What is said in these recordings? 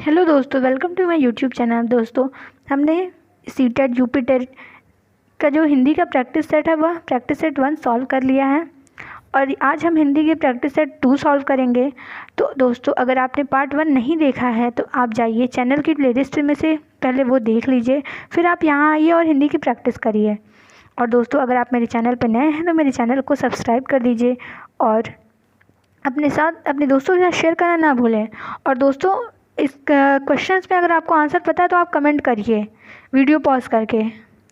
Hello दोस्तों, welcome to my YouTube channel. दोस्तों, हमने सीटेट यूपीटेट का जो हिंदी का प्रैक्टिस सेट है वह प्रैक्टिस सेट 1 सॉल्व कर लिया है और आज हम हिंदी के प्रैक्टिस सेट 2 सॉल्व करेंगे। तो दोस्तों, अगर आपने पार्ट 1 नहीं देखा है तो आप जाइए चैनल की प्लेलिस्ट में से पहले वो देख लीजिए, फिर आप यहाँ आइए और हिंदी की प्रैक्टिस करिए। और दोस्तों, अगर आप मेरे चैनल पर नए हैं तो मेरे चैनल को सब्सक्राइब कर दीजिए और अपने दोस्तों के साथ शेयर करना ना भूलें। और दोस्तों, इस क्वेश्चंस में अगर आपको आंसर पता है तो आप कमेंट करिए वीडियो पॉज करके,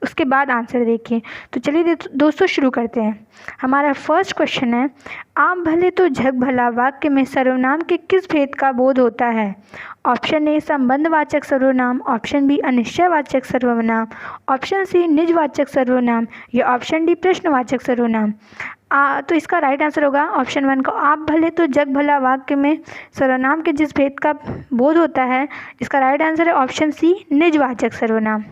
उसके बाद आंसर देखिए। तो चलिए दोस्तों शुरू करते हैं। हमारा फर्स्ट क्वेश्चन है, आप भले तो जग भला वाक्य में सर्वनाम के किस भेद का बोध होता है? ऑप्शन ए संबंधवाचक सर्वनाम, ऑप्शन बी अनिश्चयवाचक सर्वनाम, ऑप्शन सी निजवाचक सर्वनाम या ऑप्शन डी प्रश्नवाचक सर्वनाम। तो इसका राइट आंसर होगा ऑप्शन 1 का, आप भले तो जग भला वाक्य में सर्वनाम के जिस भेद का बोध होता है। इसका राइट आंसर है ऑप्शन सी निजवाचक सर्वनाम।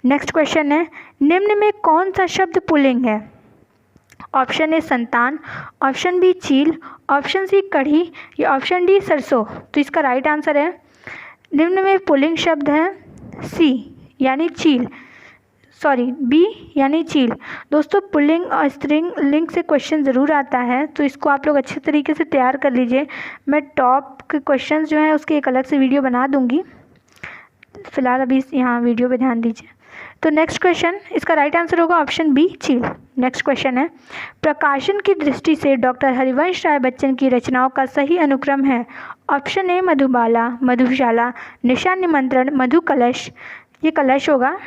नेक्स्ट क्वेश्चन है, निम्न में कौन सा शब्द पुल्लिंग है? ऑप्शन ए संतान, ऑप्शन बी चील, ऑप्शन सी कढ़ी या ऑप्शन डी सरसों। तो इसका राइट आंसर है, निम्न में पुल्लिंग शब्द है सी यानी चील, सॉरी बी यानी चील। दोस्तों, पुल्लिंग और स्त्रीलिंग से क्वेश्चन ज़रूर आता है, तो इसको आप लोग अच्छे तरीके से तैयार कर लीजिए। मैं टॉप के क्वेश्चंस जो हैं उसकी एक अलग से वीडियो बना दूंगी, फिलहाल अभी यहाँ वीडियो पे ध्यान दीजिए। तो नेक्स्ट क्वेश्चन, इसका राइट आंसर होगा ऑप्शन बी चील। नेक्स्ट क्वेश्चन है, प्रकाशन की दृष्टि से डॉक्टर हरिवंश राय बच्चन की रचनाओं का सही अनुक्रम है? ऑप्शन ए मधुबाला, मधुशाला, निशा निमंत्रण, मधु कलश। ये कलश होगा,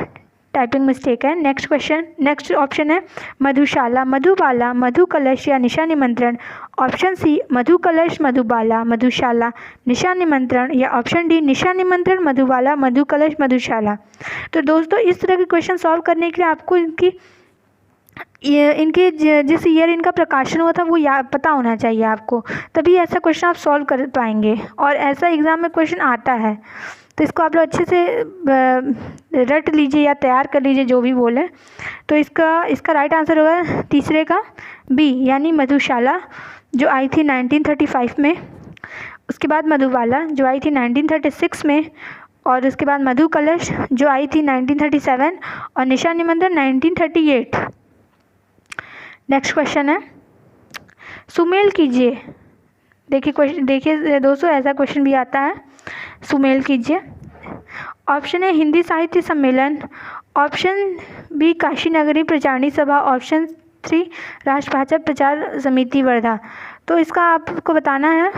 टाइपिंग मिस्टेक है। नेक्स्ट ऑप्शन है मधुशाला, मधुबाला, मधु कलश या निशा निमंत्रण। ऑप्शन सी मधु कलश, मधुबाला, मधुशाला, निशा निमंत्रण या ऑप्शन डी निशा निमंत्रण, मधुबाला, मधु कलश, मधुशाला। तो दोस्तों, इस तरह के क्वेश्चन सॉल्व करने के लिए आपको इनके जिस ईयर इनका प्रकाशन हुआ था वो पता होना चाहिए आपको, तभी ऐसा क्वेश्चन आप सॉल्व कर पाएंगे और ऐसा एग्ज़ाम में क्वेश्चन आता है। तो इसको आप लोग अच्छे से रट लीजिए या तैयार कर लीजिए, जो भी बोले। तो इसका राइट आंसर होगा तीसरे का बी यानी मधुशाला, जो आई थी 1935 में। उसके बाद मधुबाला जो आई थी 1936 में, और उसके बाद मधु कलश जो आई थी 1937 और निशा निमंत्रण 1938। नेक्स्ट क्वेश्चन है, सुमेल कीजिए। देखिए दोस्तों, ऐसा क्वेश्चन भी आता है, सुमेल कीजिए। ऑप्शन ए हिंदी साहित्य सम्मेलन, ऑप्शन बी काशी नगरी प्रचारणी सभा, ऑप्शन 3 राष्ट्र भाजपा प्रचार समिति वर्धा। तो इसका आपको बताना है,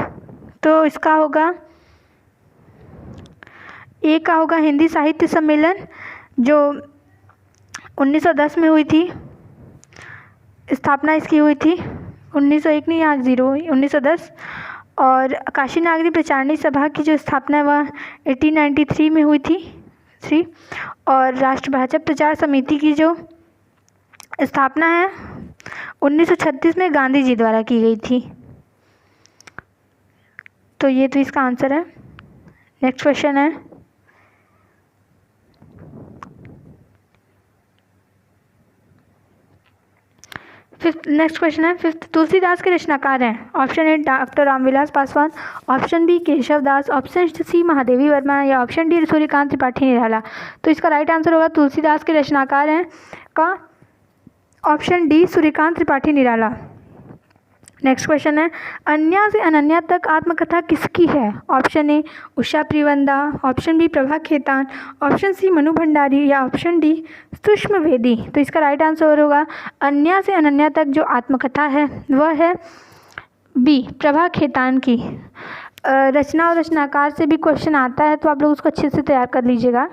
तो इसका होगा ए का होगा हिंदी साहित्य सम्मेलन, जो 1910 में हुई थी, स्थापना इसकी हुई थी 1901 नहीं, आज 0 1910। और काशी नागरी प्रचारणी सभा की जो स्थापना है वह 1893 में हुई थी 3। और राष्ट्र भाजपा प्रचार समिति की जो स्थापना है 1936 में गांधी जी द्वारा की गई थी। तो ये तो इसका आंसर है। नेक्स्ट क्वेश्चन है, नेक्स्ट क्वेश्चन है फिफ्थ, तुलसीदास के रचनाकार हैं? Option A doctor Ramvilas Paswan, option B Keshav Das, option C Mahadevi Verma या ऑप्शन डी सूर्यकांत त्रिपाठी निराला। तो इसका राइट आंसर होगा तुलसीदास के रचनाकार हैं का option D Suryakant Tripathi Nirala. Next question है, अन्या से अनन्या तक आत्मकथा किसकी है? Option A Usha Priyamvada, option B Prabha Khaitan, option C Mannu Bhandari या ऑप्शन डी सुषमा वेदी। तो इसका राइट आंसर होगा अन्या से अनन्या तक जो आत्मकथा है वह है बी प्रभा खेतान की। रचना और रचनाकार से भी क्वेश्चन आता है, तो आप लोग उसको अच्छे से तैयार कर लीजिएगा।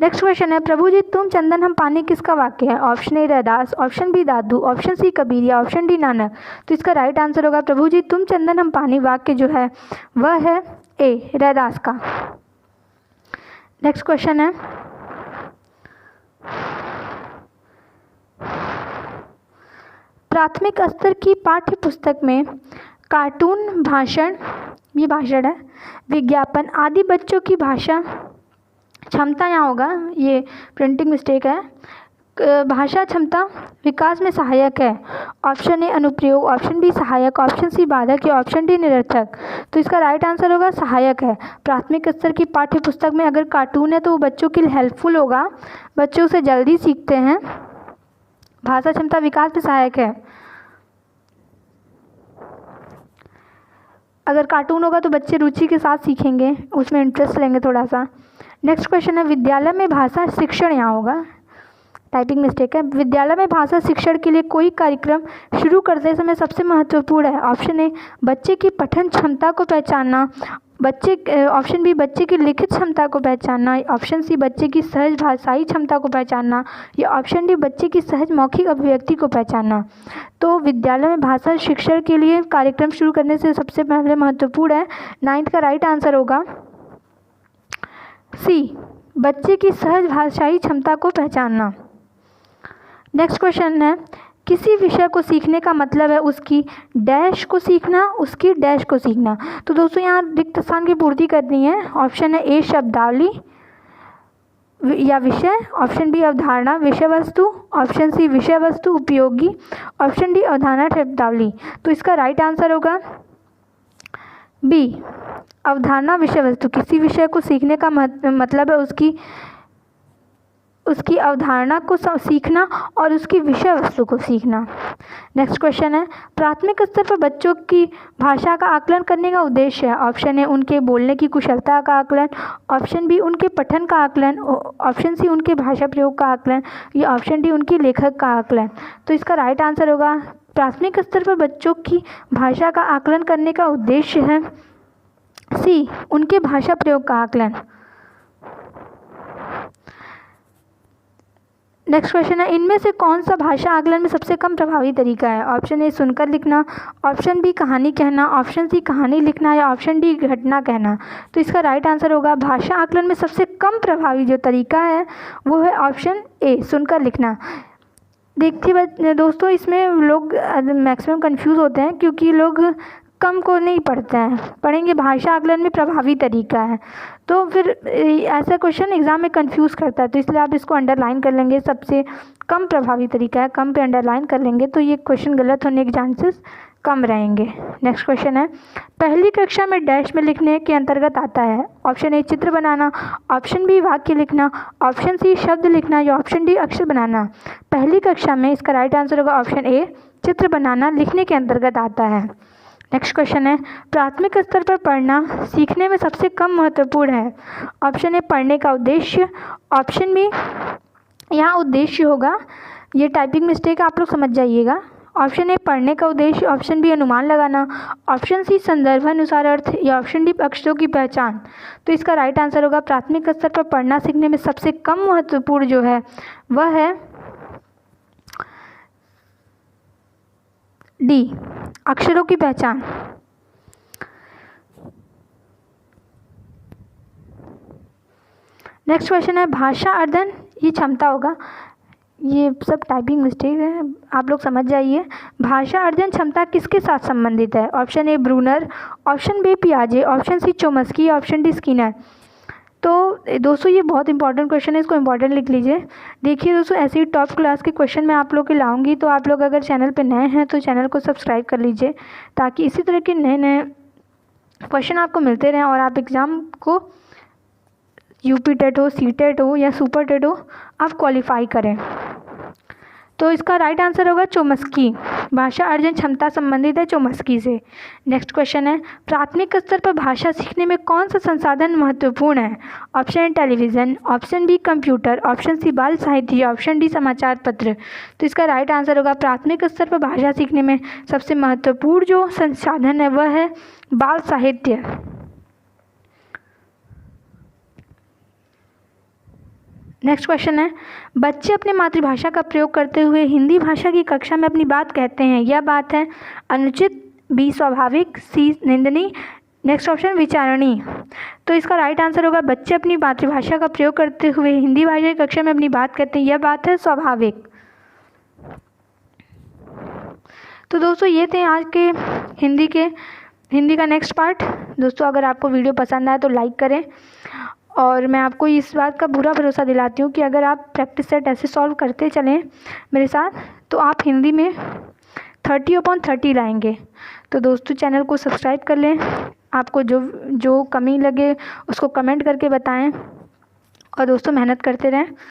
नेक्स्ट क्वेश्चन है, प्रभु जी तुम चंदन हम पानी किसका वाक्य है? Option A Raidas, option B Dadu, option C Kabir या ऑप्शन डी नानक। तो इसका राइट आंसर होगा प्रभु जी तुम चंदन हम पानी वाक्य जो है वह है ए रैदास का। नेक्स्ट क्वेश्चन है, प्राथमिक स्तर की पाठ्य पुस्तक में कार्टून, भाषण, ये भाषण है, विज्ञापन आदि बच्चों की भाषा क्षमता, यहाँ होगा ये प्रिंटिंग मिस्टेक है, भाषा क्षमता विकास में सहायक है? ऑप्शन ए अनुप्रयोग, ऑप्शन बी सहायक, ऑप्शन सी बाधक या ऑप्शन डी निरर्थक। तो इसका राइट आंसर होगा सहायक है। प्राथमिक स्तर की पाठ्य पुस्तक में अगर कार्टून है तो वो बच्चों के लिए हेल्पफुल होगा, बच्चे उसे जल्दी सीखते हैं। भाषा क्षमता विकास में सहायक है। अगर कार्टून होगा तो बच्चे रुचि के साथ सीखेंगे, उसमें इंटरेस्ट लेंगे थोड़ा सा। नेक्स्ट क्वेश्चन है, विद्यालय में भाषा शिक्षण, यहाँ होगा टाइपिंग मिस्टेक है। विद्यालय में भाषा शिक्षण के लिए कोई कार्यक्रम शुरू करते समय सबसे महत्वपूर्ण है? ऑप्शन ए बच्चे की पठन क्षमता को पहचानना, ऑप्शन बी बच्चे की लिखित क्षमता को पहचानना, ऑप्शन सी बच्चे की सहज भाषाई क्षमता को पहचानना, या ऑप्शन डी बच्चे की सहज मौखिक अभिव्यक्ति को पहचानना। तो विद्यालय में भाषा शिक्षण के लिए कार्यक्रम शुरू करने से सबसे पहले महत्वपूर्ण है, 9th का राइट आंसर होगा सी, बच्चे की सहज भाषाई क्षमता को पहचानना। नेक्स्ट क्वेश्चन है, किसी विषय को सीखने का मतलब है उसकी डैश को सीखना, उसकी डैश को सीखना। तो दोस्तों यहाँ रिक्त स्थान की पूर्ति करनी है। ऑप्शन है ए शब्दावली या विषय, ऑप्शन बी अवधारणा विषय वस्तु, ऑप्शन सी विषय वस्तु उपयोगी, ऑप्शन डी अवधारणा शब्दावली। तो इसका राइट आंसर होगा बी अवधारणा विषय वस्तु। किसी विषय को सीखने का मतलब है उसकी अवधारणा को सीखना और उसकी विषय वस्तु को सीखना। नेक्स्ट क्वेश्चन है, प्राथमिक स्तर पर बच्चों की भाषा का आकलन करने का उद्देश्य है? ऑप्शन ए उनके बोलने की कुशलता का आकलन, ऑप्शन बी उनके पठन का आकलन, ऑप्शन सी उनके भाषा प्रयोग का आकलन, या ऑप्शन डी उनकी लेखक का आकलन। तो इसका राइट आंसर होगा प्राथमिक स्तर पर बच्चों की भाषा का आकलन करने का उद्देश्य है सी, उनके भाषा प्रयोग का आकलन। नेक्स्ट क्वेश्चन है, इनमें से कौन सा भाषा आकलन में सबसे कम प्रभावी तरीका है? ऑप्शन ए सुनकर लिखना, ऑप्शन बी कहानी कहना, ऑप्शन सी कहानी लिखना, या ऑप्शन डी घटना कहना। तो इसका राइट आंसर होगा भाषा आकलन में सबसे कम प्रभावी जो तरीका है वो है ऑप्शन ए सुनकर लिखना। देखिए दोस्तों, इसमें लोग मैक्सिमम कंफ्यूज होते हैं क्योंकि लोग कम को नहीं पढ़ते हैं, पढ़ेंगे भाषा आकलन में प्रभावी तरीका है, तो फिर ऐसा क्वेश्चन एग्जाम में कंफ्यूज करता है। तो इसलिए आप इसको अंडरलाइन कर लेंगे, सबसे कम प्रभावी तरीका है, कम पे अंडरलाइन कर लेंगे तो ये क्वेश्चन गलत होने के चांसेस कम रहेंगे। नेक्स्ट क्वेश्चन है, पहली कक्षा में डैश में लिखने के अंतर्गत आता है? ऑप्शन ए चित्र बनाना, ऑप्शन बी वाक्य लिखना, ऑप्शन सी शब्द लिखना, या ऑप्शन डी अक्षर बनाना। पहली कक्षा में इसका राइट आंसर होगा ऑप्शन ए चित्र बनाना लिखने के अंतर्गत आता है। नेक्स्ट क्वेश्चन है, प्राथमिक स्तर पर पढ़ना सीखने में सबसे कम महत्वपूर्ण है? ऑप्शन ए पढ़ने का उद्देश्य, ऑप्शन बी यहाँ उद्देश्य होगा, ये टाइपिंग मिस्टेक आप लोग समझ जाइएगा। ऑप्शन ए पढ़ने का उद्देश्य, ऑप्शन बी अनुमान लगाना, ऑप्शन सी संदर्भानुसार अर्थ, या ऑप्शन डी अक्षरों की पहचान। तो इसका राइट आंसर होगा प्राथमिक स्तर पर पढ़ना सीखने में सबसे कम महत्वपूर्ण जो है वह है डी अक्षरों की पहचान। नेक्स्ट क्वेश्चन है, भाषा अर्जन ये क्षमता होगा, ये सब टाइपिंग मिस्टेक है, आप लोग समझ जाइए। भाषा अर्जन क्षमता किसके साथ संबंधित है? Option A Bruner, option B पियाजे, option C Chomsky, option D Skinner. तो दोस्तों ये बहुत इंपॉर्टेंट क्वेश्चन है, इसको इंपॉर्टेंट लिख लीजिए। देखिए दोस्तों, ऐसे ही टॉप क्लास के क्वेश्चन मैं आप लोग के लाऊंगी, तो आप लोग अगर चैनल पे नए हैं तो चैनल को सब्सक्राइब कर लीजिए ताकि इसी तरह के नए नए क्वेश्चन आपको मिलते रहें और आप एग्ज़ाम को यूपी टेट हो, सी टेट हो या सुपर टेट हो आप क्वालिफाई करें। तो इसका राइट आंसर होगा चोम्स्की, भाषा अर्जन क्षमता संबंधित है चोम्स्की से। नेक्स्ट क्वेश्चन है, प्राथमिक स्तर पर भाषा सीखने में कौन सा संसाधन महत्वपूर्ण है? Option A television, option B computer, option C बाल साहित्य, ऑप्शन डी समाचार पत्र। तो इसका राइट आंसर होगा प्राथमिक स्तर पर भाषा सीखने में सबसे महत्वपूर्ण जो संसाधन है वह है बाल साहित्य। नेक्स्ट क्वेश्चन है, बच्चे अपनी मातृभाषा का प्रयोग करते हुए हिंदी भाषा की कक्षा में अपनी बात कहते हैं, यह बात है अनुचित, बी स्वाभाविक, सी निंदनीय, नेक्स्ट ऑप्शन विचारणीय। तो इसका राइट आंसर होगा बच्चे अपनी मातृभाषा का प्रयोग करते हुए हिंदी भाषा की कक्षा में अपनी बात कहते हैं, यह बात है स्वाभाविक। तो दोस्तों ये थे आज के हिंदी का नेक्स्ट पार्ट। दोस्तों अगर आपको वीडियो पसंद आए तो लाइक करें और मैं आपको इस बात का पूरा भरोसा दिलाती हूँ कि अगर आप प्रैक्टिस सेट ऐसे सॉल्व करते चलें मेरे साथ तो आप हिंदी में 30/30 लाएंगे। तो दोस्तों चैनल को सब्सक्राइब कर लें, आपको जो जो कमी लगे उसको कमेंट करके बताएं और दोस्तों मेहनत करते रहें।